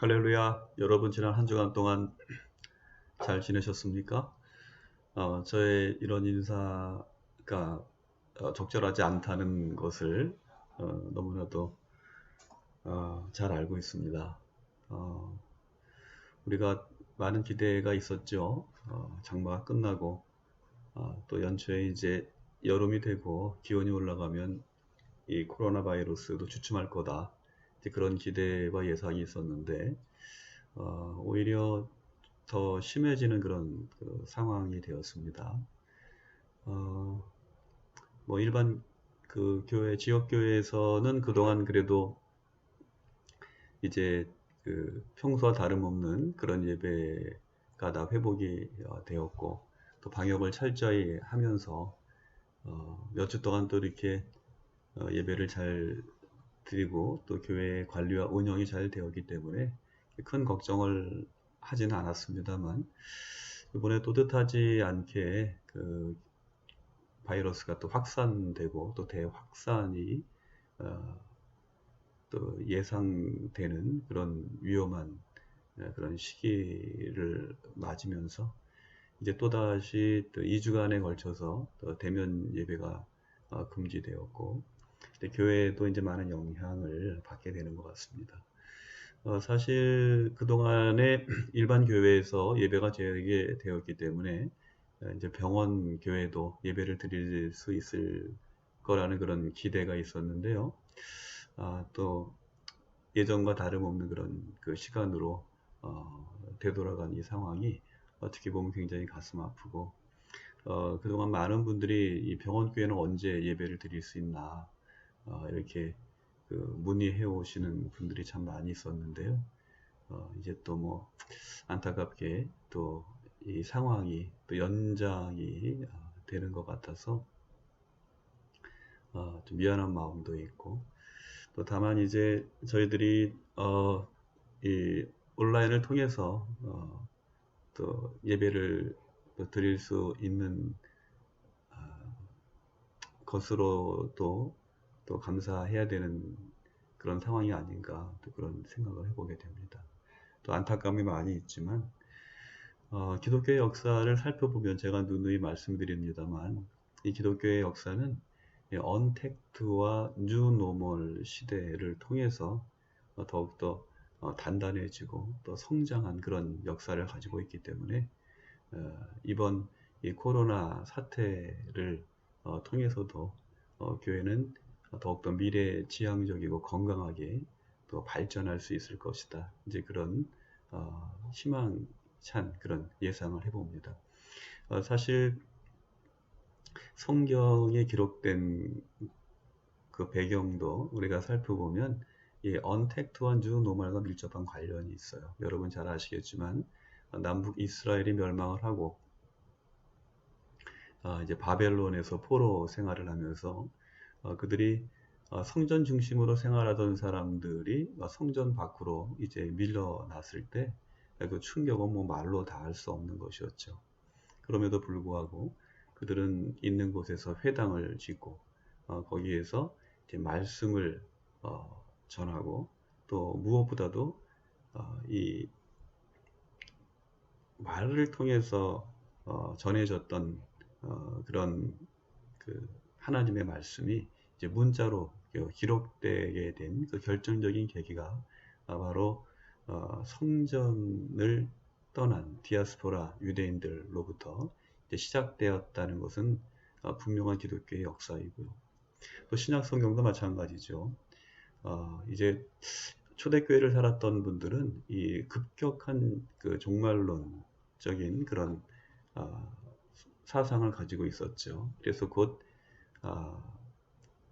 할렐루야. 여러분 지난 한 주간 동안 잘 지내셨습니까? 저의 이런 인사가 적절하지 않다는 것을 너무나도 잘 알고 있습니다. 우리가 많은 기대가 있었죠. 장마가 끝나고 또 연초에 이제 여름이 되고 기온이 올라가면 이 코로나 바이러스도 주춤할 거다. 이제 그런 기대와 예상이 있었는데 오히려 더 심해지는 그런 상황이 되었습니다. 뭐 일반 그 교회, 지역 교회에서는 그동안 그래도 이제 그 평소와 다름없는 그런 예배가 다 회복이 되었고, 또 방역을 철저히 하면서 몇 주 동안 또 이렇게 예배를 잘 드리고 또 교회의 관리와 운영이 잘 되었기 때문에 큰 걱정을 하지는 않았습니다만, 이번에 또 뜻하지 않게 그 바이러스가 또 확산되고 또 대확산이 또 예상되는 그런 위험한 그런 시기를 맞으면서 이제 또다시 또 2주간에 걸쳐서 또 대면 예배가 금지되었고, 교회에도 이제 많은 영향을 받게 되는 것 같습니다. 사실 그동안에 일반 교회에서 예배가 재개 되었기 때문에 이제 병원 교회도 예배를 드릴 수 있을 거라는 그런 기대가 있었는데요. 또 예전과 다름없는 그런 그 시간으로 되돌아간 이 상황이 어떻게 보면 굉장히 가슴 아프고, 그동안 많은 분들이 이 병원 교회는 언제 예배를 드릴 수 있나 이렇게 그 문의해 오시는 분들이 참 많이 있었는데요. 이제 또 뭐 안타깝게 또 이 상황이 또 연장이 되는 것 같아서 좀 미안한 마음도 있고, 또 다만 이제 저희들이 이 온라인을 통해서 또 예배를 또 드릴 수 있는 것으로도 또 감사해야 되는 그런 상황이 아닌가, 또 그런 생각을 해보게 됩니다. 또 안타까움이 많이 있지만 기독교의 역사를 살펴보면 제가 누누이 말씀드립니다만, 이 기독교의 역사는 언택트와 뉴노멀 시대를 통해서 더욱더 단단해지고 또 성장한 그런 역사를 가지고 있기 때문에 이번 이 코로나 사태를 통해서도 교회는 더욱더 미래지향적이고 건강하게 또 발전할 수 있을 것이다. 이제 그런 희망찬 그런 예상을 해봅니다. 사실 성경에 기록된 그 배경도 우리가 살펴보면 이 언택트와 뉴노멀과 밀접한 관련이 있어요. 여러분 잘 아시겠지만 남북 이스라엘이 멸망을 하고 이제 바벨론에서 포로 생활을 하면서 그들이 성전 중심으로 생활하던 사람들이 성전 밖으로 이제 밀려났을 때 그 충격은 뭐 말로 다 할 수 없는 것이었죠. 그럼에도 불구하고 그들은 있는 곳에서 회당을 짓고 거기에서 이제 말씀을 전하고, 또 무엇보다도 이 말을 통해서 전해졌던 그런 그 하나님의 말씀이 이제 문자로 기록되게 된 그 결정적인 계기가 바로 성전을 떠난 디아스포라 유대인들로부터 이제 시작되었다는 것은 분명한 기독교의 역사이고요. 또 신약 성경도 마찬가지죠. 이제 초대교회를 살았던 분들은 이 급격한 그 종말론적인 그런 사상을 가지고 있었죠. 그래서 곧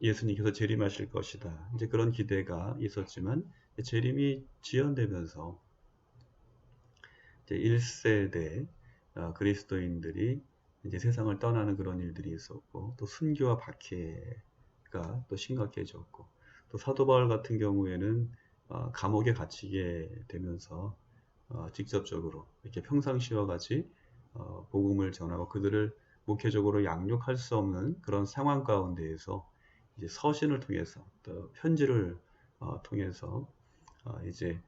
예수님께서 재림하실 것이다, 이제 그런 기대가 있었지만, 재림이 지연되면서 이제 1세대 그리스도인들이 이제 세상을 떠나는 그런 일들이 있었고, 또 순교와 박해가 또 심각해졌고, 또 사도 바울 같은 경우에는 감옥에 갇히게 되면서 직접적으로 이렇게 평상시와 같이 복음을 전하고 그들을 목회적으로 양육할 수 없는 그런 상황 가운데에서 이제 서신을 통해서 또 편지를 통해서 이제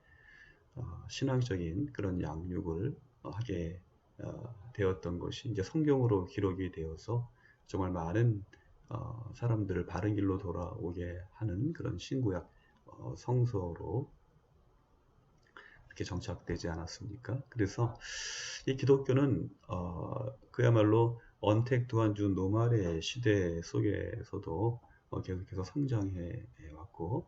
신앙적인 그런 양육을 하게 되었던 것이 이제 성경으로 기록이 되어서 정말 많은 사람들을 바른 길로 돌아오게 하는 그런 신구약 성서로 이렇게 정착되지 않았습니까? 그래서 이 기독교는 그야말로 언택트한 노말의 시대 속에서도 계속해서 성장해 왔고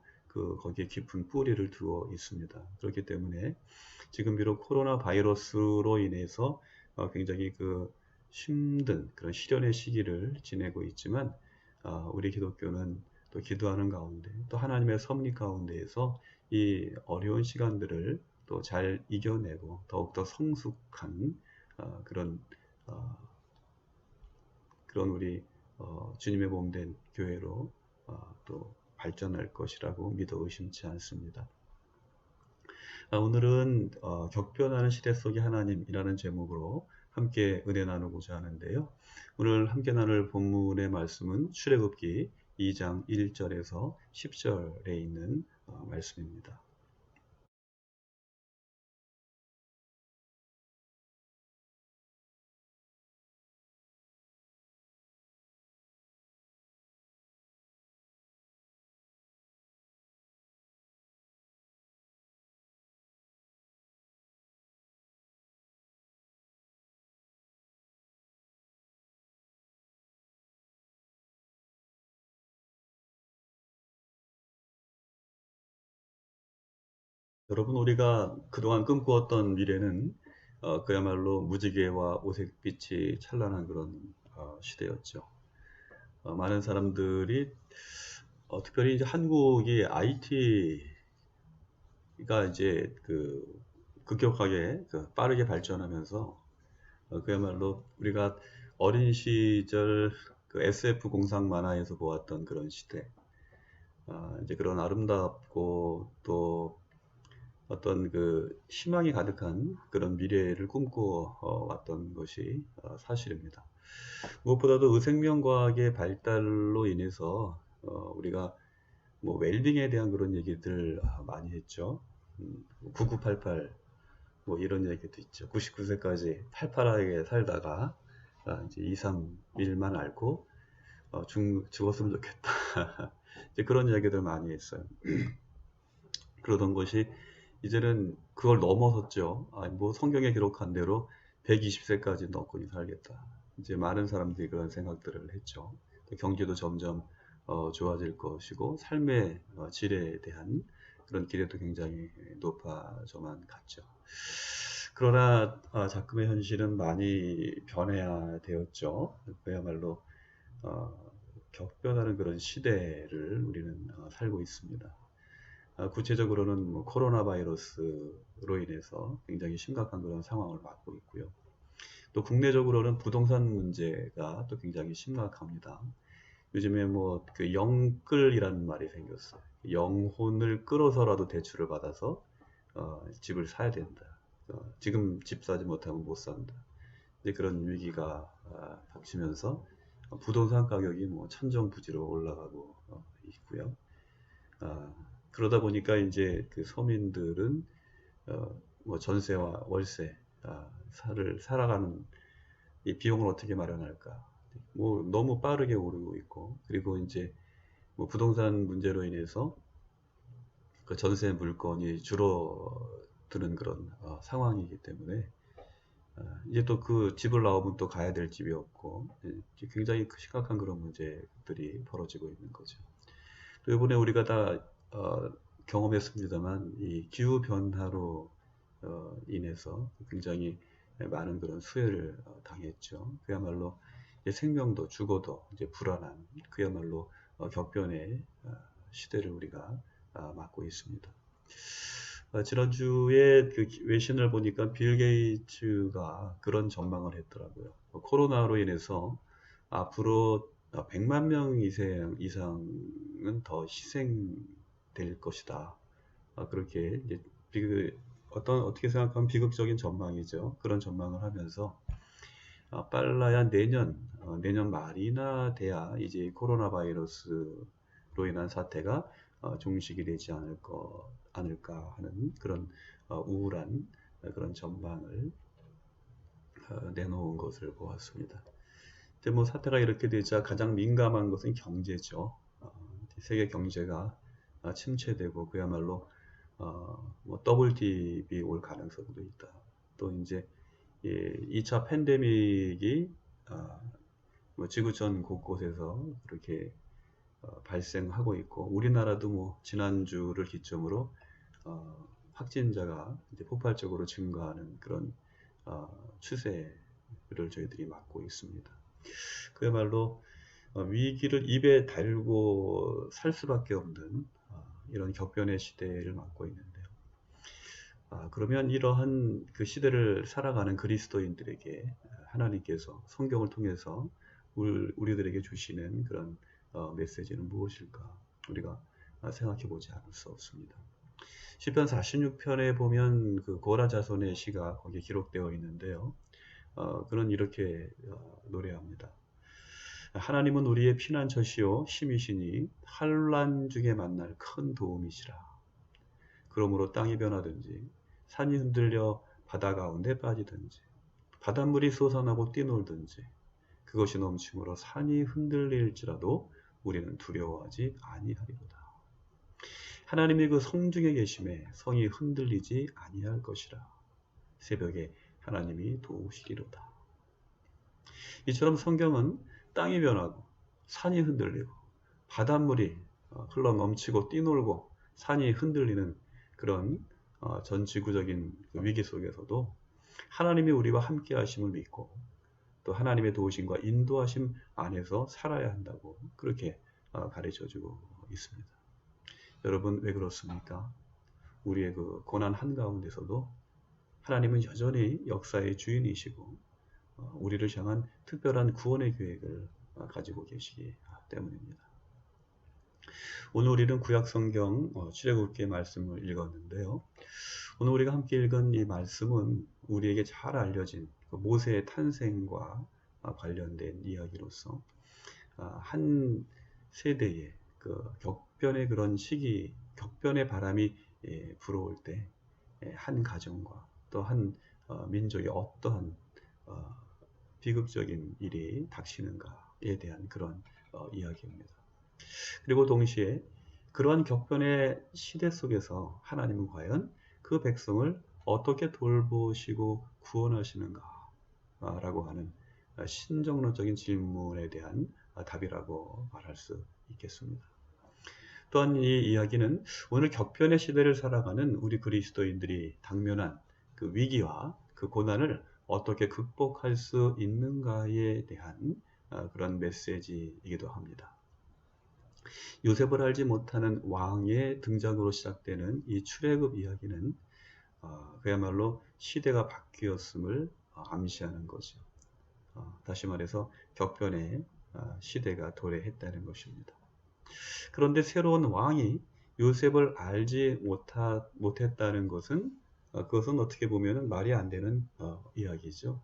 거기에 깊은 뿌리를 두어 있습니다. 그렇기 때문에 지금 비록 코로나 바이러스로 인해서 굉장히 힘든 그런 시련의 시기를 지내고 있지만 우리 기독교는 또 기도하는 가운데 또 하나님의 섭리 가운데에서 이 어려운 시간들을 또 잘 이겨내고 더욱더 성숙한 그런 우리 주님의 몸된 교회로 또 발전할 것이라고 믿어 의심치 않습니다. 오늘은 격변하는 시대 속의 하나님이라는 제목으로 함께 은혜 나누고자 하는데요. 오늘 함께 나눌 본문의 말씀은 출애굽기 2장 1절에서 10절에 있는 말씀입니다. 여러분, 우리가 그동안 꿈꾸었던 미래는 그야말로 무지개와 오색빛이 찬란한 그런 시대였죠. 많은 사람들이 특별히 이제 한국이 IT가 이제 급격하게 빠르게 발전하면서 그야말로 우리가 어린 시절 SF 공상 만화에서 보았던 그런 시대, 이제 그런 아름답고 또 어떤 희망이 가득한 그런 미래를 꿈꾸어 왔던 것이 사실입니다. 무엇보다도 의생명과학의 발달로 인해서 우리가 뭐 웰빙에 대한 그런 얘기들 많이 했죠. 9988 뭐 이런 얘기도 있죠. 99세까지 팔팔하게 살다가 이제 2, 3일만 앓고 죽었으면 좋겠다. 이제 그런 이야기들 많이 했어요. 그러던 것이 이제는 그걸 넘어섰죠. 뭐 성경에 기록한 대로 120세까지 너꾸니 살겠다. 이제 많은 사람들이 그런 생각들을 했죠. 경제도 점점 좋아질 것이고 삶의 질에 대한 그런 기대도 굉장히 높아져만 갔죠. 그러나 작금의 현실은 많이 변해야 되었죠. 그야말로 격변하는 그런 시대를 우리는 살고 있습니다. 구체적으로는 뭐 코로나 바이러스로 인해서 굉장히 심각한 그런 상황을 맞고 있고요. 또 국내적으로는 부동산 문제가 또 굉장히 심각합니다. 요즘에 뭐 영끌이라는 말이 생겼어요. 영혼을 끌어서라도 대출을 받아서 집을 사야 된다. 지금 집 사지 못하면 못 산다. 이제 그런 위기가 닥치면서 부동산 가격이 뭐 천정부지로 올라가고 있고요. 그러다 보니까 이제 서민들은 뭐 전세와 월세, 살아가는 이 비용을 어떻게 마련할까? 뭐 너무 빠르게 오르고 있고, 그리고 이제 뭐 부동산 문제로 인해서 전세 물건이 줄어드는 그런 상황이기 때문에 이제 또 집을 나오면 또 가야 될 집이 없고 굉장히 심각한 그런 문제들이 벌어지고 있는 거죠. 또 이번에 우리가 다 경험했습니다만 이 기후 변화로 인해서 굉장히 많은 그런 수해를 당했죠. 그야말로 생명도 죽어도 이제 불안한 그야말로 격변의 시대를 우리가 맞고 있습니다. 지난주에 외신을 보니까 빌 게이츠가 그런 전망을 했더라고요. 코로나로 인해서 앞으로 100만 명 이상은 더 희생될 것이다. 그렇게 이제 어떻게 생각하면 비극적인 전망이죠. 그런 전망을 하면서 빨라야 내년 말이나 돼야 이제 코로나 바이러스로 인한 사태가 종식이 되지 않을까 하는 그런 우울한 그런 전망을 내놓은 것을 보았습니다. 근데 뭐 사태가 이렇게 되자 가장 민감한 것은 경제죠. 세계 경제가 침체되고 그야말로 뭐 더블딥이 올 가능성도 있다. 또 이제 2차 팬데믹이 뭐 지구 전 곳곳에서 그렇게 발생하고 있고, 우리나라도 뭐 지난주를 기점으로 확진자가 이제 폭발적으로 증가하는 그런 추세를 저희들이 맞고 있습니다. 그야말로 위기를 입에 달고 살 수밖에 없는 이런 격변의 시대를 맞고 있는데요. 그러면 이러한 그 시대를 살아가는 그리스도인들에게 하나님께서 성경을 통해서 우리들에게 주시는 그런 메시지는 무엇일까? 우리가 생각해 보지 않을 수 없습니다. 시편 46편에 보면 그 고라 자손의 시가 거기에 기록되어 있는데요. 그는 이렇게 노래합니다. 하나님은 우리의 피난처시요 힘이시니 환난 중에 만날 큰 도움이시라. 그러므로 땅이 변하든지 산이 흔들려 바다 가운데 빠지든지 바닷물이 솟아나고 뛰놀든지 그것이 넘침으로 산이 흔들릴지라도 우리는 두려워하지 아니하리로다. 하나님이 그 성중에 계심에 성이 흔들리지 아니할 것이라. 새벽에 하나님이 도우시리로다. 이처럼 성경은 땅이 변하고 산이 흔들리고 바닷물이 흘러 넘치고 뛰놀고 산이 흔들리는 그런 전 지구적인 위기 속에서도 하나님이 우리와 함께 하심을 믿고 또 하나님의 도우심과 인도하심 안에서 살아야 한다고 그렇게 가르쳐주고 있습니다. 여러분, 왜 그렇습니까? 우리의 그 고난 한가운데서도 하나님은 여전히 역사의 주인이시고 우리를 향한 특별한 구원의 계획을 가지고 계시기 때문입니다. 오늘 우리는 구약성경 출애굽기 말씀을 읽었는데요. 오늘 우리가 함께 읽은 이 말씀은 우리에게 잘 알려진 모세의 탄생과 관련된 이야기로서 한 세대의 그 격변의 그런 시기, 격변의 바람이 불어올 때 한 가정과 또 한 민족의 어떠한 비극적인 일이 닥치는가에 대한 그런 이야기입니다. 그리고 동시에 그러한 격변의 시대 속에서 하나님은 과연 그 백성을 어떻게 돌보시고 구원하시는가 라고 하는 신정론적인 질문에 대한 답이라고 말할 수 있겠습니다. 또한 이 이야기는 오늘 격변의 시대를 살아가는 우리 그리스도인들이 당면한 그 위기와 그 고난을 어떻게 극복할 수 있는가에 대한 그런 메시지이기도 합니다. 요셉을 알지 못하는 왕의 등장으로 시작되는 이 출애굽 이야기는 그야말로 시대가 바뀌었음을 암시하는 거죠. 다시 말해서 격변의 시대가 도래했다는 것입니다. 그런데 새로운 왕이 요셉을 알지 못했다는 것은 그것은 어떻게 보면 말이 안 되는 이야기죠.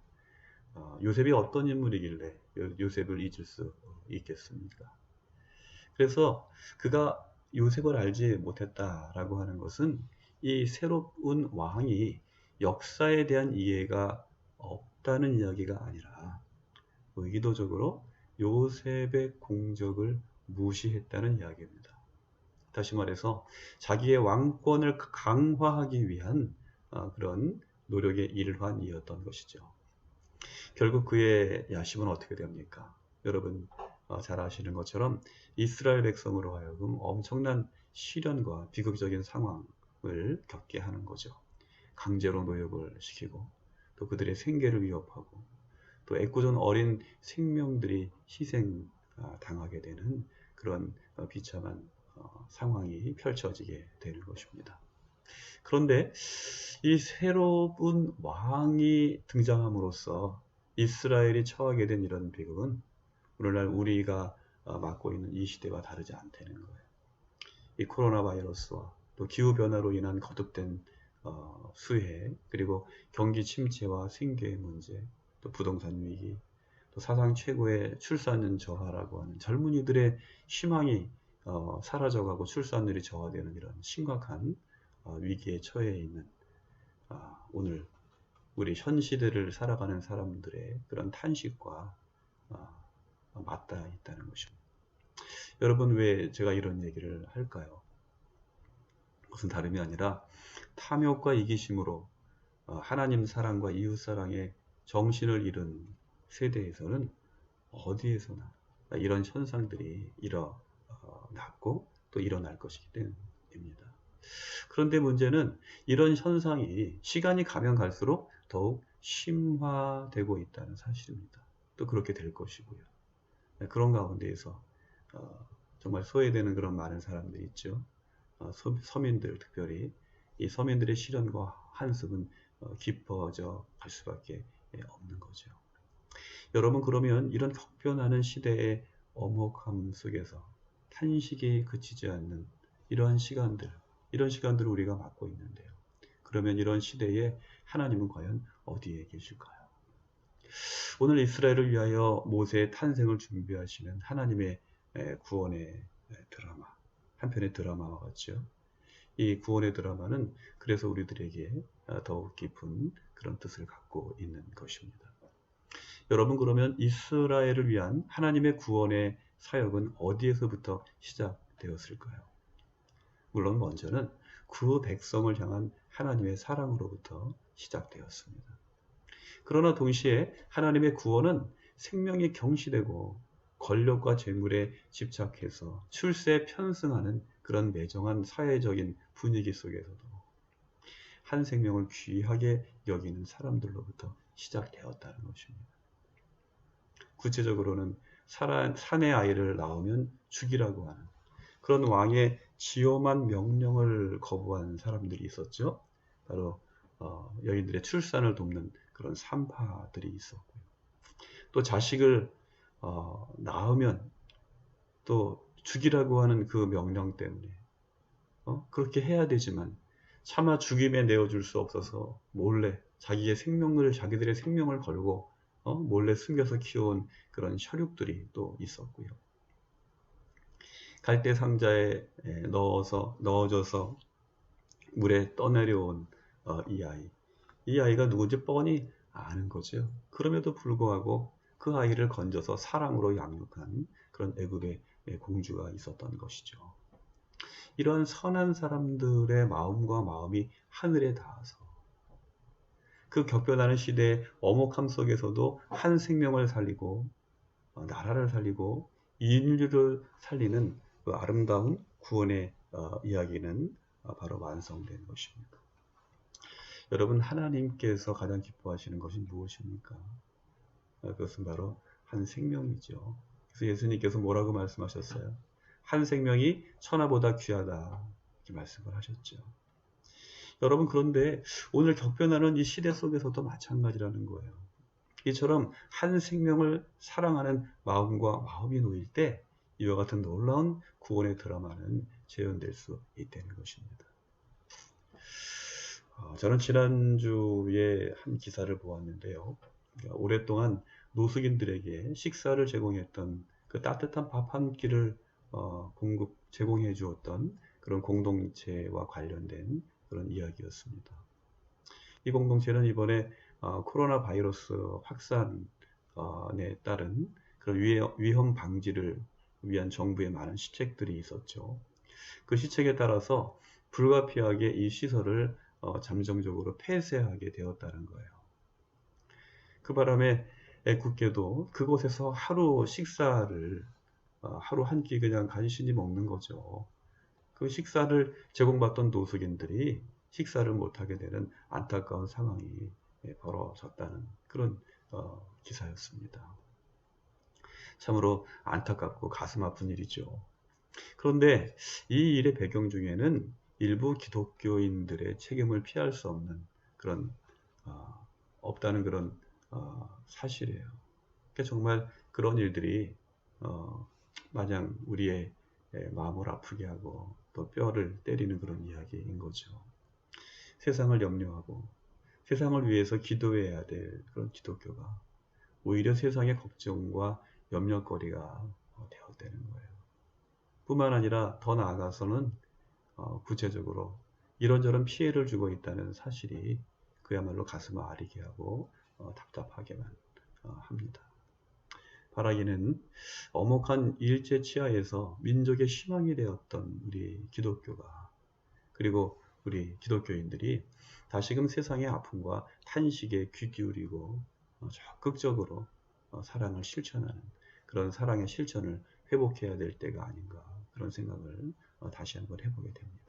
요셉이 어떤 인물이길래 요셉을 잊을 수 있겠습니까? 그래서 그가 요셉을 알지 못했다라고 하는 것은 이 새로운 왕이 역사에 대한 이해가 없다는 이야기가 아니라 의도적으로 요셉의 공적을 무시했다는 이야기입니다. 다시 말해서 자기의 왕권을 강화하기 위한 그런 노력의 일환이었던 것이죠. 결국 그의 야심은 어떻게 됩니까? 여러분 잘 아시는 것처럼 이스라엘 백성으로 하여금 엄청난 시련과 비극적인 상황을 겪게 하는 거죠. 강제로 노역을 시키고 또 그들의 생계를 위협하고 또 애꿎은 어린 생명들이 희생당하게 되는 그런 비참한 상황이 펼쳐지게 되는 것입니다. 그런데 이 새로운 왕이 등장함으로써 이스라엘이 처하게 된 이런 비극은 오늘날 우리가 맞고 있는 이 시대와 다르지 않다는 거예요. 이 코로나 바이러스와 또 기후변화로 인한 거듭된 수해, 그리고 경기 침체와 생계의 문제, 또 부동산 위기, 또 사상 최고의 출산율 저하라고 하는 젊은이들의 희망이 사라져가고 출산율이 저하되는 이런 심각한 위기에 처해 있는 오늘 우리 현 시대를 살아가는 사람들의 그런 탄식과 맞닿아 있다는 것입니다. 여러분, 왜 제가 이런 얘기를 할까요? 무슨 다름이 아니라 탐욕과 이기심으로 하나님 사랑과 이웃 사랑의 정신을 잃은 세대에서는 어디에서나 이런 현상들이 일어났고 또 일어날 것이기 때문입니다. 그런데 문제는 이런 현상이 시간이 가면 갈수록 더욱 심화되고 있다는 사실입니다. 또 그렇게 될 것이고요. 그런 가운데에서 정말 소외되는 그런 많은 사람들이 있죠. 서민들, 특별히 이 서민들의 시련과 한숨은 깊어져 갈 수밖에 없는 거죠. 여러분, 그러면 이런 격변하는 시대의 엄혹함 속에서 탄식이 그치지 않는 이런 시간들을 우리가 맞고 있는데요. 그러면 이런 시대에 하나님은 과연 어디에 계실까요? 오늘 이스라엘을 위하여 모세의 탄생을 준비하시는 하나님의 구원의 드라마, 한편의 드라마와 같죠. 이 구원의 드라마는 그래서 우리들에게 더욱 깊은 그런 뜻을 갖고 있는 것입니다. 여러분, 그러면 이스라엘을 위한 하나님의 구원의 사역은 어디에서부터 시작되었을까요? 물론 먼저는 그 백성을 향한 하나님의 사랑으로부터 시작되었습니다. 그러나 동시에 하나님의 구원은 생명이 경시되고 권력과 재물에 집착해서 출세에 편승하는 그런 매정한 사회적인 분위기 속에서도 한 생명을 귀하게 여기는 사람들로부터 시작되었다는 것입니다. 구체적으로는 산의 아이를 낳으면 죽이라고 하는 그런 왕의 지엄한 명령을 거부한 사람들이 있었죠. 바로 여인들의 출산을 돕는 그런 산파들이 있었고요. 또 자식을 낳으면 또 죽이라고 하는 그 명령 때문에 그렇게 해야 되지만 차마 죽임에 내어줄 수 없어서 몰래 자기들의 생명을 걸고 몰래 숨겨서 키워온 그런 혈육들이 또 있었고요. 갈대 상자에 넣어져서 물에 떠내려온 이 아이가 누군지 뻔히 아는 거죠. 그럼에도 불구하고 그 아이를 건져서 사랑으로 양육한 그런 애굽의 공주가 있었던 것이죠. 이런 선한 사람들의 마음과 마음이 하늘에 닿아서 그 격변하는 시대의 엄혹함 속에서도 한 생명을 살리고 나라를 살리고 인류를 살리는 그 아름다운 구원의 이야기는 바로 완성된 것입니다. 여러분, 하나님께서 가장 기뻐하시는 것이 무엇입니까? 그것은 바로 한 생명이죠. 그래서 예수님께서 뭐라고 말씀하셨어요? 한 생명이 천하보다 귀하다 이렇게 말씀을 하셨죠. 여러분, 그런데 오늘 격변하는 이 시대 속에서도 마찬가지라는 거예요. 이처럼 한 생명을 사랑하는 마음과 마음이 놓일 때 이와 같은 놀라운 구원의 드라마는 재현될 수 있다는 것입니다. 저는 지난주에 한 기사를 보았는데요. 오랫동안 노숙인들에게 식사를 제공했던 그 따뜻한 밥 한 끼를 제공해 주었던 그런 공동체와 관련된 그런 이야기였습니다. 이 공동체는 이번에 코로나 바이러스 확산에 따른 그런 위험 방지를 위한 정부의 많은 시책들이 있었죠. 그 시책에 따라서 불가피하게 이 시설을 잠정적으로 폐쇄하게 되었다는 거예요. 그 바람에 애국계도 그곳에서 하루 식사를 하루 한 끼 그냥 간신히 먹는 거죠. 그 식사를 제공받던 노숙인들이 식사를 못하게 되는 안타까운 상황이 벌어졌다는 그런 기사였습니다. 참으로 안타깝고 가슴 아픈 일이죠. 그런데 이 일의 배경 중에는 일부 기독교인들의 책임을 피할 수 없는 그런 없다는 그런 사실이에요. 그러니까 정말 그런 일들이 마냥 우리의 마음을 아프게 하고 또 뼈를 때리는 그런 이야기인 거죠. 세상을 염려하고 세상을 위해서 기도해야 될 그런 기독교가 오히려 세상의 걱정과 염려거리가 되었다는 거예요. 뿐만 아니라 더 나아가서는 구체적으로 이런저런 피해를 주고 있다는 사실이 그야말로 가슴을 아리게 하고 답답하게만 합니다. 바라기는 엄혹한 일제 치하에서 민족의 희망이 되었던 우리 기독교가, 그리고 우리 기독교인들이 다시금 세상의 아픔과 탄식에 귀 기울이고 적극적으로 사랑을 실천하는 그런 사랑의 실천을 회복해야 될 때가 아닌가, 그런 생각을 다시 한번 해보게 됩니다.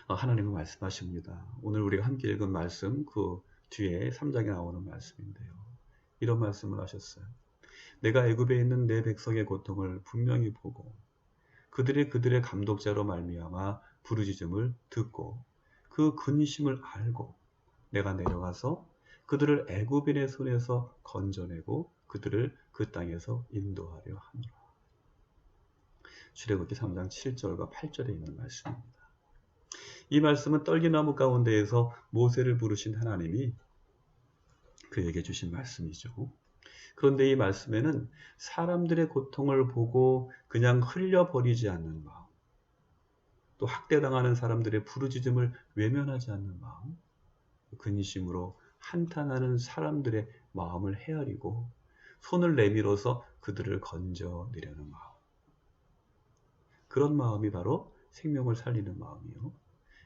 하나님은 말씀하십니다. 오늘 우리가 함께 읽은 말씀, 그 뒤에 3장에 나오는 말씀인데요. 이런 말씀을 하셨어요. 내가 애굽에 있는 내 백성의 고통을 분명히 보고 그들의 감독자로 말미암아 부르짖음을 듣고 그 근심을 알고 내가 내려가서 그들을 애굽인의 손에서 건져내고 그들을 그 땅에서 인도하려 하노라. 출애굽기 3장 7절과 8절에 있는 말씀입니다. 이 말씀은 떨기나무 가운데에서 모세를 부르신 하나님이 그에게 주신 말씀이죠. 그런데 이 말씀에는 사람들의 고통을 보고 그냥 흘려버리지 않는 마음, 또 학대당하는 사람들의 부르짖음을 외면하지 않는 마음, 근심으로 한탄하는 사람들의 마음을 헤아리고 손을 내밀어서 그들을 건져내려는 마음, 그런 마음이 바로 생명을 살리는 마음이요,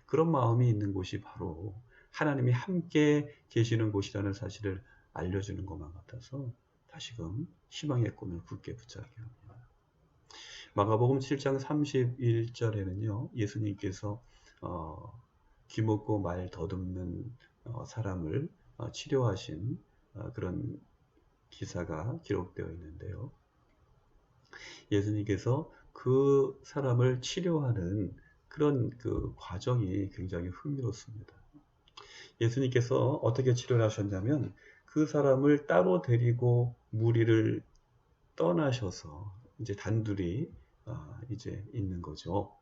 그런 마음이 있는 곳이 바로 하나님이 함께 계시는 곳이라는 사실을 알려주는 것만 같아서 다시금 희망의 꿈을 굳게 붙잡게 합니다. 마가복음 7장 31절에는요, 예수님께서 귀먹고 말 더듬는 사람을 치료하신 그런 기사가 기록되어 있는데요. 예수님께서 그 사람을 치료하는 그런 그 과정이 굉장히 흥미롭습니다. 예수님께서 어떻게 치료를 하셨냐면 그 사람을 따로 데리고 무리를 떠나셔서 이제 단둘이 이제 있는 거죠.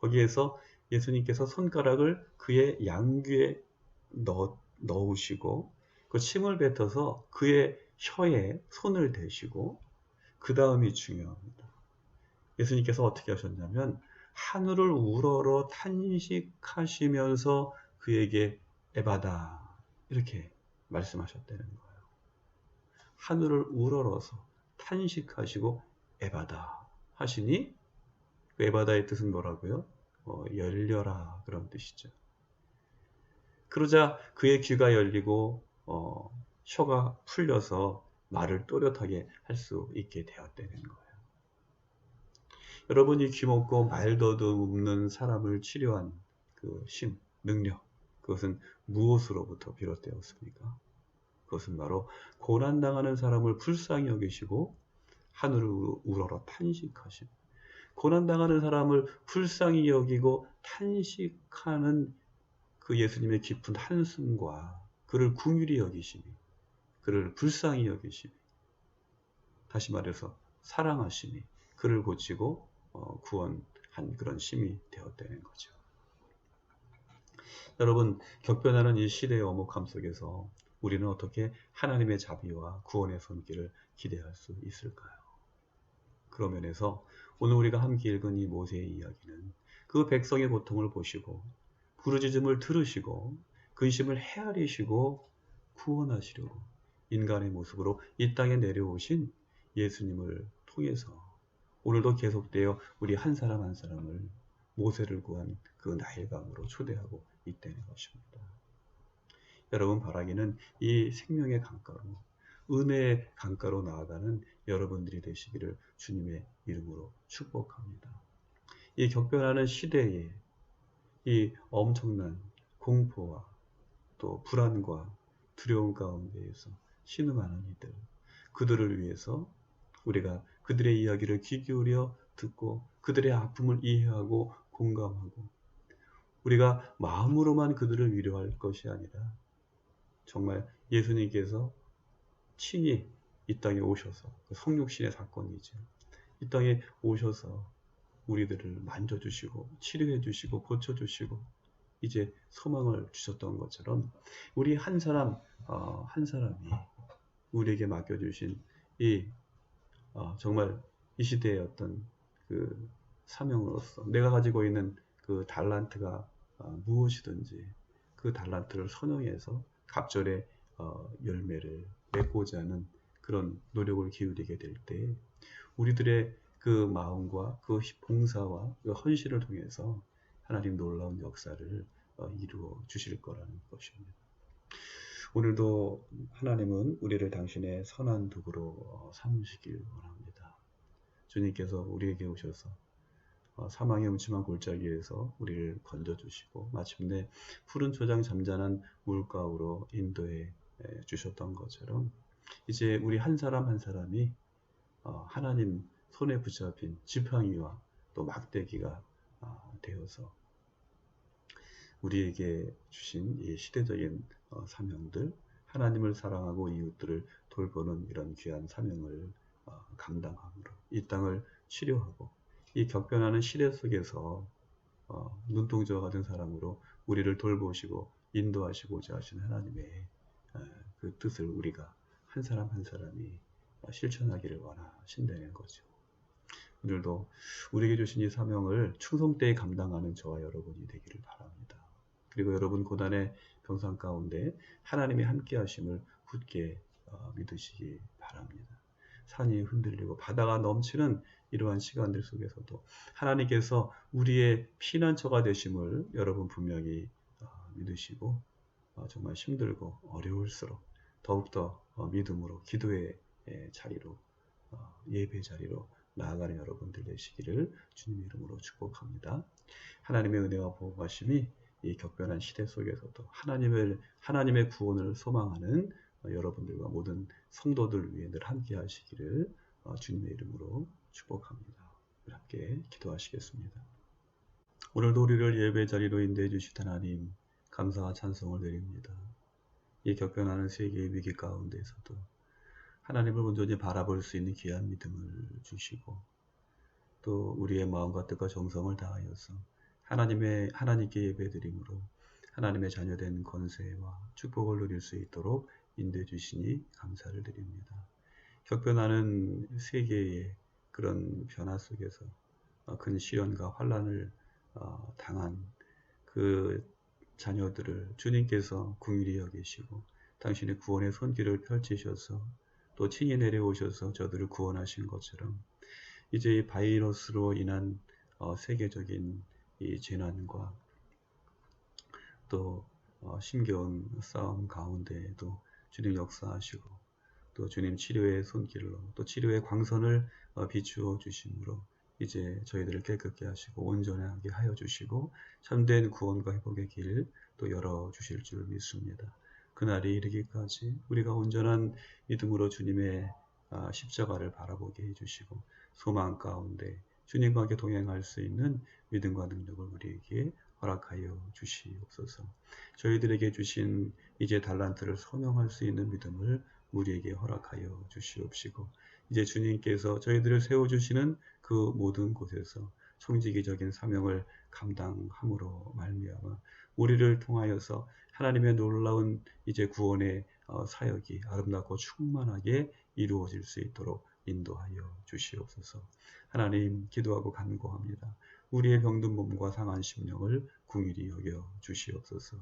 거기에서 예수님께서 손가락을 그의 양귀에 넣으시고 그 침을 뱉어서 그의 혀에 손을 대시고, 그 다음이 중요합니다. 예수님께서 어떻게 하셨냐면 하늘을 우러러 탄식하시면서 그에게 에바다 이렇게 말씀하셨다는 거예요. 하늘을 우러러서 탄식하시고 에바다 하시니, 그 에바다의 뜻은 뭐라고요? 열려라, 그런 뜻이죠. 그러자 그의 귀가 열리고 혀가 풀려서 말을 또렷하게 할 수 있게 되었다는 거예요. 여러분이 귀먹고 말 더듬는 사람을 치료한 그 힘, 능력, 그것은 무엇으로부터 비롯되었습니까? 그것은 바로 고난당하는 사람을 불쌍히 여기시고 하늘을 우러러 탄식하심, 고난당하는 사람을 불쌍히 여기고 탄식하는 그 예수님의 깊은 한숨과 그를 긍휼히 여기심이, 그를 불쌍히 여기심이, 다시 말해서 사랑하심이 그를 고치고 구원한 그런 심이 되었다는 거죠. 여러분, 격변하는 이 시대의 엄혹함 속에서 우리는 어떻게 하나님의 자비와 구원의 손길을 기대할 수 있을까요? 그런 면에서 오늘 우리가 함께 읽은 이 모세의 이야기는 그 백성의 고통을 보시고 부르짖음을 들으시고 근심을 헤아리시고 구원하시려고 인간의 모습으로 이 땅에 내려오신 예수님을 통해서 오늘도 계속되어 우리 한 사람 한 사람을 모세를 구한 그 나일강으로 초대하고 있다는 것입니다. 여러분, 바라기는 이 생명의 강가로, 은혜의 강가로 나아가는 여러분들이 되시기를 주님의 이름으로 축복합니다. 이 격변하는 시대에 이 엄청난 공포와 또 불안과 두려움 가운데에서 신음하는 이들, 그들을 위해서 우리가 그들의 이야기를 귀 기울여 듣고 그들의 아픔을 이해하고 공감하고, 우리가 마음으로만 그들을 위로할 것이 아니라 정말 예수님께서 친히 이 땅에 오셔서, 성육신의 사건이죠, 이 땅에 오셔서 우리들을 만져주시고 치료해 주시고 고쳐주시고 이제 소망을 주셨던 것처럼 우리 한 사람 한 사람이 우리에게 맡겨주신 이 정말 이 시대의 어떤 그 사명으로서 내가 가지고 있는 그 달란트가 무엇이든지 그 달란트를 선용해서 갑절의 열매를 맺고자 하는 그런 노력을 기울이게 될 때 우리들의 그 마음과 그 봉사와 그 헌신을 통해서 하나님 놀라운 역사를 이루어 주실 거라는 것입니다. 오늘도 하나님은 우리를 당신의 선한 도구로 삼으시길 원합니다. 주님께서 우리에게 오셔서 사망의 음침한 골짜기에서 우리를 건져주시고 마침내 푸른 초장 잠잠한 물가로 인도해 주셨던 것처럼 이제 우리 한 사람 한 사람이 하나님 손에 붙잡힌 지팡이와 또 막대기가 되어서 우리에게 주신 이 시대적인 사명들, 하나님을 사랑하고 이웃들을 돌보는 이런 귀한 사명을 감당함으로 이 땅을 치료하고 이 격변하는 시대 속에서 눈동자와 같은 사람으로 우리를 돌보시고 인도하시고자 하신 하나님의 그 뜻을 우리가 한 사람 한 사람이 실천하기를 원하신다는 거죠. 오늘도 우리에게 주신 이 사명을 충성되이 감당하는 저와 여러분이 되기를 바랍니다. 그리고 여러분 고난의 병상 가운데 하나님의 함께 하심을 굳게 믿으시기 바랍니다. 산이 흔들리고 바다가 넘치는 이러한 시간들 속에서도 하나님께서 우리의 피난처가 되심을 여러분 분명히 믿으시고 정말 힘들고 어려울수록 더욱더 믿음으로 기도의 자리로 예배 자리로 나아가는 여러분들 되시기를 주님의 이름으로 축복합니다. 하나님의 은혜와 보호하심이 이 격변한 시대 속에서도 하나님의 구원을 소망하는 여러분들과 모든 성도들 위해 늘 함께 하시기를 주님의 이름으로 축복합니다. 함께 기도하시겠습니다. 오늘도 우리를 예배 자리로 인도해 주신 하나님 감사와 찬송을 드립니다. 이 격변하는 세계의 위기 가운데서도 하나님을 온전히 바라볼 수 있는 귀한 믿음을 주시고 또 우리의 마음과 뜻과 정성을 다하여서 하나님께 예배드림으로 하나님의 자녀된 권세와 축복을 누릴 수 있도록 인도해 주시니 감사를 드립니다. 격변하는 세계의 그런 변화 속에서 큰 시련과 환난을 당한 그 자녀들을 주님께서 긍휼히 여기시고 당신의 구원의 손길을 펼치셔서 또 친히 내려오셔서 저들을 구원하신 것처럼 이제 이 바이러스로 인한 세계적인 이 재난과 또 힘겨운 싸움 가운데에도 주님 역사하시고 또 주님 치료의 손길로 또 치료의 광선을 비추어 주심으로 이제 저희들을 깨끗게 하시고 온전하게 하여 주시고 참된 구원과 회복의 길 또 열어 주실 줄 믿습니다. 그날이 이르기까지 우리가 온전한 믿음으로 주님의 십자가를 바라보게 해주시고 소망 가운데 주님과 함께 동행할 수 있는 믿음과 능력을 우리에게 허락하여 주시옵소서. 저희들에게 주신 이제 달란트를 선용할 수 있는 믿음을 우리에게 허락하여 주시옵시고 이제 주님께서 저희들을 세워주시는 그 모든 곳에서 청지기적인 사명을 감당함으로 말미암아 우리를 통하여서 하나님의 놀라운 이제 구원의 사역이 아름답고 충만하게 이루어질 수 있도록 인도하여 주시옵소서. 하나님 기도하고 간구합니다. 우리의 병든 몸과 상한 심령을 긍휼히 여겨 주시옵소서.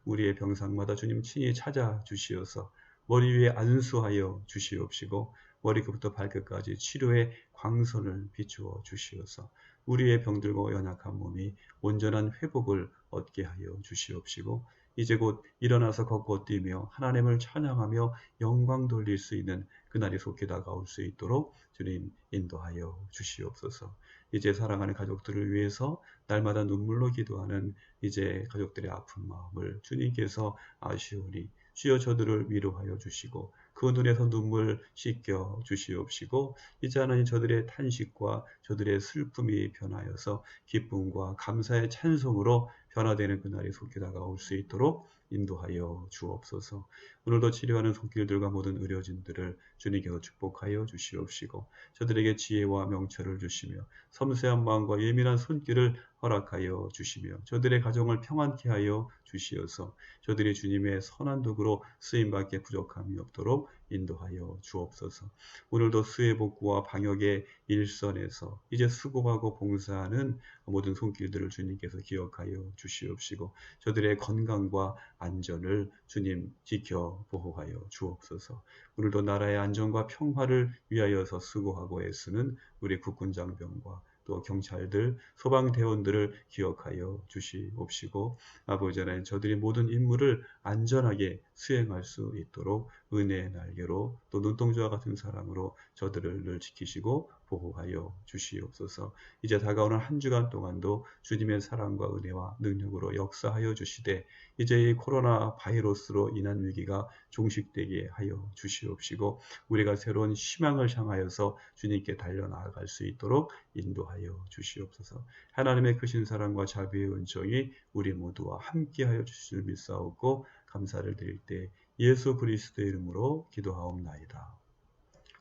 우리의 병상마다 주님 친히 찾아 주시어서 머리 위에 안수하여 주시옵시고 머리끝부터 발끝까지 치료의 광선을 비추어 주시어서 우리의 병들고 연약한 몸이 온전한 회복을 얻게 하여 주시옵시고 이제 곧 일어나서 걷고 뛰며 하나님을 찬양하며 영광 돌릴 수 있는 그날이 속히 다가올 수 있도록 주님 인도하여 주시옵소서. 이제 사랑하는 가족들을 위해서 날마다 눈물로 기도하는 이제 가족들의 아픈 마음을 주님께서 아시오니 주여 저들을 위로하여 주시고 그 눈에서 눈물 씻겨 주시옵시고 이제 하나님 저들의 탄식과 저들의 슬픔이 변하여서 기쁨과 감사의 찬송으로 변화되는 그날이 속히 다가올 수 있도록 인도하여 주옵소서. 오늘도 치료하는 손길들과 모든 의료진들을 주님께서 축복하여 주시옵시고 저들에게 지혜와 명철을 주시며 섬세한 마음과 예민한 손길을 허락하여 주시며 저들의 가정을 평안케 하여 주시어서 저들이 주님의 선한 도구로 쓰임받게 부족함이 없도록 인도하여 주옵소서. 오늘도 수해 복구와 방역의 일선에서 이제 수고하고 봉사하는 모든 손길들을 주님께서 기억하여 주시옵시고 저들의 건강과 안전을 주님 지켜 보호하여 주옵소서. 오늘도 나라의 안전과 평화를 위하여서 수고하고 애쓰는 우리 국군 장병과 또 경찰들, 소방대원들을 기억하여 주시옵시고 아버지 하나님 저들이 모든 임무를 안전하게 수행할 수 있도록 은혜의 날개로 또 눈동자와 같은 사랑으로 저들을 늘 지키시고 보호하여 주시옵소서. 이제 다가오는 한 주간 동안도 주님의 사랑과 은혜와 능력으로 역사하여 주시되 이제 이 코로나 바이러스로 인한 위기가 종식되게 하여 주시옵시고 우리가 새로운 희망을 향하여서 주님께 달려나아갈 수 있도록 인도하여 주시옵소서. 하나님의 크신 사랑과 자비의 은총이 우리 모두와 함께하여 주실 줄 믿사옵고 감사를 드릴 때 예수 그리스도의 이름으로 기도하옵나이다.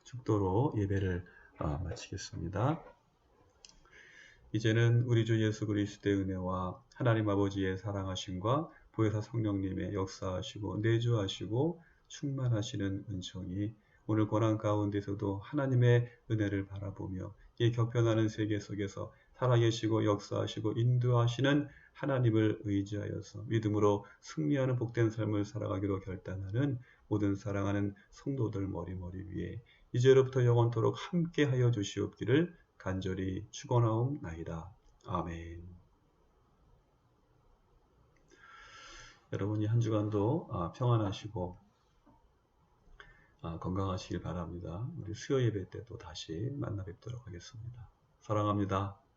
축도로 예배를 마치겠습니다. 이제는 우리 주 예수 그리스도의 은혜와 하나님 아버지의 사랑하심과 보혜사 성령님의 역사하시고 내주하시고 충만하시는 은총이 오늘 고난 가운데서도 하나님의 은혜를 바라보며 이 격변하는 세계 속에서 살아계시고 역사하시고 인도하시는 하나님을 의지하여서 믿음으로 승리하는 복된 삶을 살아가기로 결단하는 모든 사랑하는 성도들 머리머리 위에 이제로부터 영원토록 함께하여 주시옵기를 간절히 축원하옵나이다. 아멘. 여러분이 한 주간도 평안하시고 건강하시길 바랍니다. 우리 수요 예배 때 또 다시 만나 뵙도록 하겠습니다. 사랑합니다.